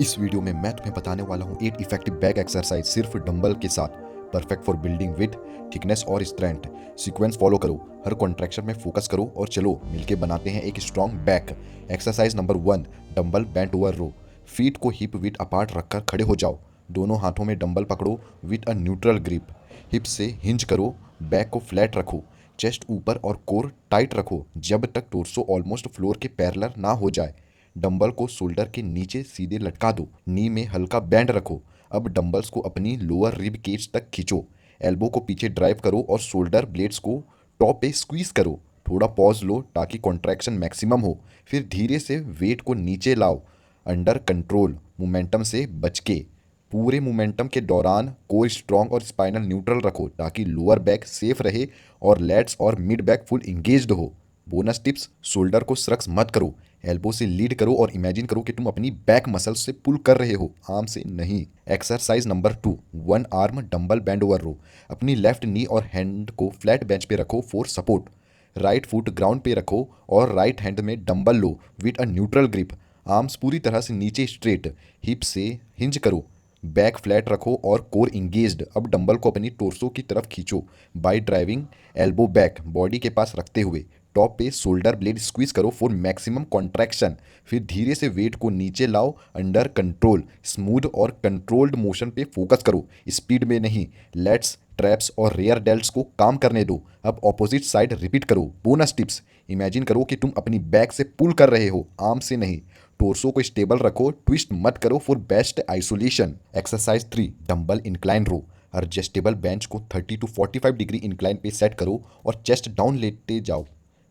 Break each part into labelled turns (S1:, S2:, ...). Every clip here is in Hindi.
S1: इस वीडियो में मैं तुम्हें बताने वाला हूँ 8 इफेक्टिव बैक एक्सरसाइज सिर्फ डंबल के साथ, perfect for building with, thickness और स्ट्रेंथ। सीक्वेंस फॉलो करो, हर कॉन्ट्रैक्शन में फोकस करो और चलो मिलके बनाते हैं एक strong back. Exercise number 1, dumbbell bent over row. Feet को हिप विथ अपार्ट रखकर खड़े हो जाओ। दोनों हाथों में डंबल पकड़ो with a neutral grip. Hip से हिंज करो, बैक को फ्लैट रखो, चेस्ट ऊपर और कोर टाइट रखो जब तक टोर्सो ऑलमोस्ट फ्लोर के पैरेलल ना हो जाए। डंबल को शोल्डर के नीचे सीधे लटका दो, नी में हल्का बैंड रखो। अब डंबल्स को अपनी लोअर रिब केज तक खींचो, एल्बो को पीछे ड्राइव करो और शोल्डर ब्लेड्स को टॉप पे स्क्वीज करो। थोड़ा पॉज लो ताकि कॉन्ट्रैक्शन मैक्सिमम हो, फिर धीरे से वेट को नीचे लाओ, अंडर कंट्रोल, मोमेंटम से बच के। पूरे मोमेंटम के दौरान कोर स्ट्रॉन्ग और स्पाइनल न्यूट्रल रखो ताकि लोअर बैक सेफ रहे और लेट्स और मिड बैक फुल इंगेज्ड हो। बोनस टिप्स, शोल्डर को स्ट्रक्स मत करो, एल्बो से लीड करो और इमेजिन करो कि तुम अपनी बैक मसल्स से पुल कर रहे हो, आर्म से नहीं। Exercise number 2, one arm dumbbell bent over row. अपनी लेफ्ट नी और हैंड को फ्लैट बेंच पे रखो for support. Right foot ground पे रखो और राइट हैंड में dumbbell low with a neutral grip. Arms पूरी तरह से नीचे स्ट्रेट, हिप से हिंज करो, बैक फ्लैट रखो और कोर इंगेज्ड। अब डंबल को अपनी टोर्सो की तरफ खींचो by driving elbow back body के पास रखते हुए। टॉप पे शोल्डर ब्लेड स्क्वीज करो फॉर मैक्सिमम कॉन्ट्रैक्शन, फिर धीरे से वेट को नीचे लाओ, अंडर कंट्रोल। स्मूथ और कंट्रोल्ड मोशन पे फोकस करो, स्पीड में नहीं। लेट्स, ट्रैप्स और रेयर डेल्ट्स को काम करने दो। अब ऑपोजिट साइड रिपीट करो। बोनस टिप्स, इमेजिन करो कि तुम अपनी बैक से पुल कर रहे हो, आर्म से नहीं। टोर्सो को स्टेबल रखो, ट्विस्ट मत करो for best isolation. Exercise 3, dumbbell incline row. Adjustable bench को 30 to 45 डिग्री इंक्लाइन पे सेट करो और चेस्ट डाउन लेते जाओ।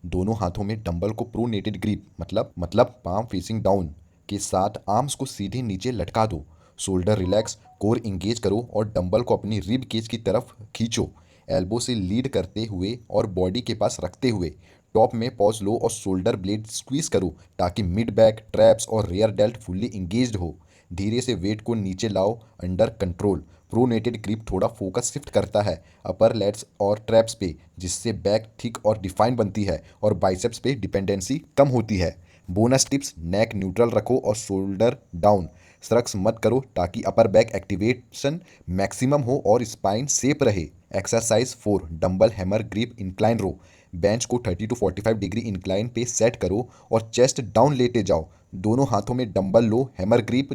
S1: दोनों हाथों में डंबल को प्रोनेटेड ग्रिप मतलब पाम फेसिंग डाउन के साथ आर्म्स को सीधे नीचे लटका दो। शोल्डर रिलैक्स, कोर इंगेज करो और डंबल को अपनी रिब केज की तरफ खींचो, एल्बो से लीड करते हुए और बॉडी के पास रखते हुए। टॉप में पॉज लो और शोल्डर ब्लेड स्क्वीज करो ताकि मिड बैक, ट्रैप्स और रेयर डेल्ट फुल्ली इंगेज्ड हो। धीरे से वेट को नीचे लाओ, अंडर कंट्रोल। प्रोनेटेड ग्रिप थोड़ा फोकस शिफ्ट करता है अपर लेट्स और ट्रैप्स पे, जिससे बैक थिक और डिफाइन बनती है और बाइसेप्स पे डिपेंडेंसी कम होती है। बोनस टिप्स, नेक न्यूट्रल रखो और शोल्डर डाउन, स्ट्रक्स मत करो ताकि अपर बैक एक्टिवेशन मैक्सिमम हो और स्पाइन सेफ रहे। Exercise 4, dumbbell hammer grip incline row. Bench को 30 to 45 डिग्री इंक्लाइन पे सेट करो और चेस्ट डाउन लेते जाओ। दोनों हाथों में डंबल लो, हैमर ग्रिप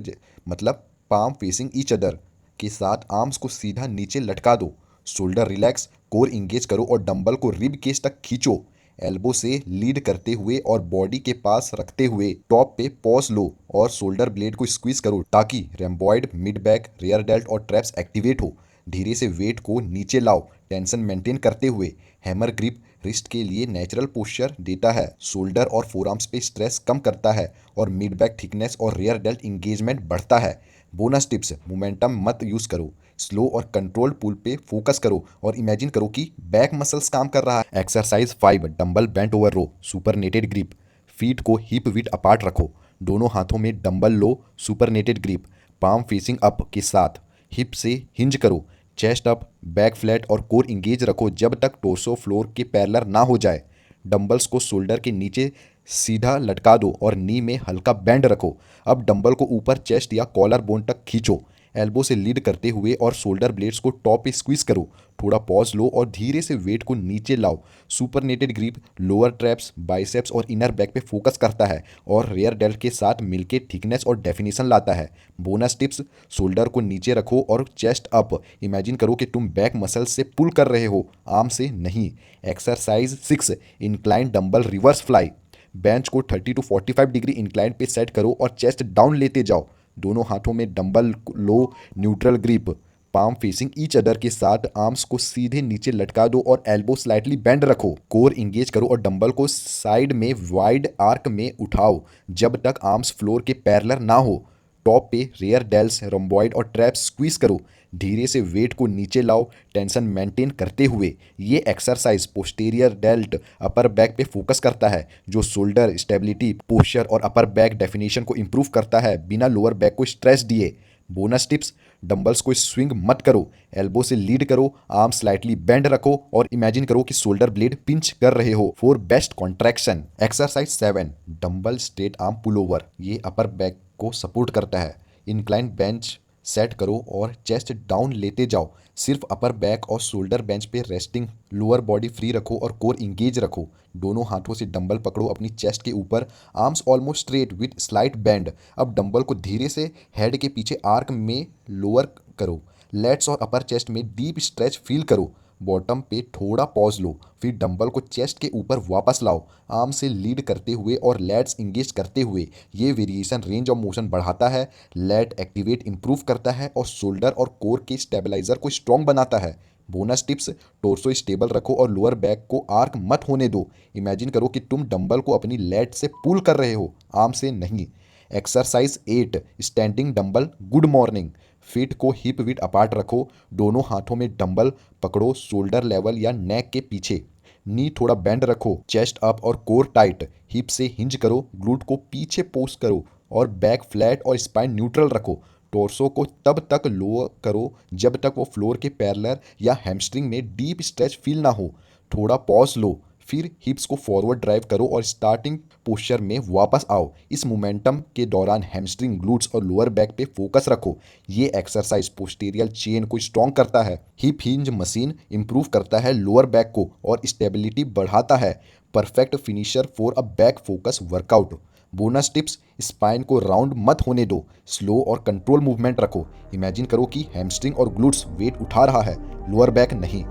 S1: मतलब पाम फेसिंग ईच अदर के साथ आर्म्स को सीधा नीचे लटका दो। शोल्डर रिलैक्स, कोर इंगेज करो और डंबल को रिब केज तक खींचो, एल्बो से लीड करते हुए और बॉडी के पास रखते हुए। टॉप पे पॉज लो और शोल्डर ब्लेड को स्क्वीज करो ताकि रेम्बॉइड, मिड बैक, रेयर डेल्ट और ट्रैप्स एक्टिवेट हो। धीरे से वेट को नीचे लाओ, टेंशन मेंटेन करते हुए। हैमर ग्रिप रिस्ट के लिए नेचुरल पोस्चर देता है, शोल्डर और फोरआर्म्स पे स्ट्रेस कम करता है और मिड बैक थिकनेस और रेयर डेल्ट इंगेजमेंट बढ़ता है। बोनस टिप्स, मोमेंटम मत यूज करो, स्लो और कंट्रोल्ड पुल पे फोकस करो और इमेजिन करो कि बैक मसल्स काम कर रहा है। एक्सरसाइज 5, डंबल बेंट ओवर रो, सुपरनेटेड ग्रिप। फीट को हिप विड अपार्ट रखो, दोनों हाथों में डंबल लो, सुपरनेटेड ग्रिप, पाम फेसिंग अप के साथ। हिप से हिंज करो, चेस्ट अप, बैक फ्लैट और कोर इंगेज रखो जब तक टोर्सो फ्लोर के पैरेलल ना हो जाए। डंबल्स को शोल्डर के नीचे सीधा लटका दो और नी में हल्का बैंड रखो। अब डंबल को ऊपर चेस्ट या कॉलर बोन तक खींचो, एल्बो से लीड करते हुए और शोल्डर ब्लेड्स को टॉप पे स्क्वीज करो। थोड़ा पॉज लो और धीरे से वेट को नीचे लाओ। सुपरनेटेड ग्रिप लोअर ट्रैप्स, बाइसेप्स और इनर बैक पे फोकस करता है और रेयर डेल्ट के साथ मिलके थिकनेस और डेफिनेशन लाता है। बोनस टिप्स, शोल्डर को नीचे रखो और चेस्ट अप, इमेजिन करो कि तुम बैक मसल से पुल कर रहे हो, आर्म से नहीं। Exercise 6, incline dumbbell reverse fly. Bench को 30 to 45 डिग्री इंक्लाइन पे सेट करो और चेस्ट डाउन लेते जाओ। दोनों हाथों में डंबल लो, neutral grip, palm facing each other के साथ आर्म्स को सीधे नीचे लटका दो और एल्बो स्लाइटली बेंड रखो। कोर इंगेज करो और डंबल को साइड में वाइड आर्क में उठाओ जब तक आर्म्स फ्लोर के पैरेलल ना हो। टॉप पे रेयर डेल्स, रोम्बॉइड और ट्रैप्स स्क्वीज करो। धीरे से वेट को नीचे लाओ, टेंशन मेंटेन करते हुए। ये exercise posterior dealt, upper back पे फोकस करता है, जो शोल्डर स्टेबिलिटी, पोस्चर और अपर बैक डेफिनेशन को इंप्रूव करता है बिना लोअर बैक को स्ट्रेस दिए। बोनस टिप्स, डंबल्स को स्विंग मत करो, एल्बो से लीड करो, आर्म स्लाइटली बेंड रखो और इमेजिन करो कि शोल्डर ब्लेड पिंच कर रहे हो for best contraction. Exercise 7, dumbbell straight arm pull over. ये अपर बैक को सपोर्ट करता है, इंक्लाइन बेंच सेट करो और चेस्ट डाउन लेते जाओ। सिर्फ अपर बैक और शोल्डर बेंच पे रेस्टिंग, लोअर बॉडी फ्री रखो और कोर इंगेज रखो। दोनों हाथों से डंबल पकड़ो अपनी चेस्ट के ऊपर, arms almost straight with slight band. अब डंबल को धीरे से हेड के पीछे आर्क में लोअर करो। लेट्स और अपर चेस्ट में डीप स्ट्रेच फील करो। बॉटम पे थोड़ा पॉज लो, फिर डंबल को चेस्ट के ऊपर वापस लाओ, आर्म से लीड करते हुए और लैट्स इंगेज करते हुए। ये वेरिएशन रेंज ऑफ मोशन बढ़ाता है, लैट एक्टिवेट इंप्रूव करता है और शोल्डर और कोर के स्टेबलाइजर को स्ट्रॉन्ग बनाता है। बोनस टिप्स, टोर्सो स्टेबल रखो और लोअर बैक को आर्क मत होने दो। इमेजिन करो कि तुम डंबल को अपनी लैट से पुल कर रहे हो, आर्म से नहीं। Exercise 8, standing dumbbell good morning. Feet को हिप विड अपार्ट रखो, दोनों हाथों में डंबल पकड़ो शोल्डर लेवल या नेक के पीछे। नी थोड़ा बेंड रखो, चेस्ट अप और कोर टाइट। हिप से हिंज करो, ग्लूट को पीछे पोस्ट करो और बैक फ्लैट और स्पाइन न्यूट्रल रखो। टोर्सो को तब तक लो करो जब तक वो फ्लोर के पैरेलल या हैमस्ट्रिंग में डीप स्ट्रेच फील ना हो। थोड़ा पॉज लो, फिर हिप्स को फॉरवर्ड ड्राइव करो और स्टार्टिंग पोस्चर में वापस आओ। इस मोमेंटम के दौरान हैमस्ट्रिंग, ग्लूट्स और लोअर बैक पे फोकस रखो। ये एक्सरसाइज पोस्टीरियल चेन को स्ट्रॉन्ग करता है, हिप हिंज मशीन इंप्रूव करता है लोअर बैक को और स्टेबिलिटी बढ़ाता है। Perfect finisher for a back focus workout. Bonus tips, spine को राउंड मत होने दो, स्लो और कंट्रोल मूवमेंट रखो। इमेजिन करो कि हैमस्ट्रिंग और ग्लूट्स वेट उठा रहा है, लोअर बैक नहीं।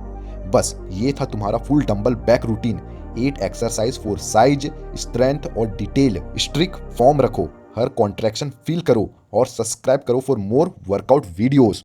S1: बस ये था तुम्हारा full dumbbell back routine. 8 exercise for size, strength और डिटेल। स्ट्रिक फॉर्म रखो, हर कॉन्ट्रैक्शन फील करो और सब्सक्राइब करो फॉर मोर वर्कआउट वीडियोस।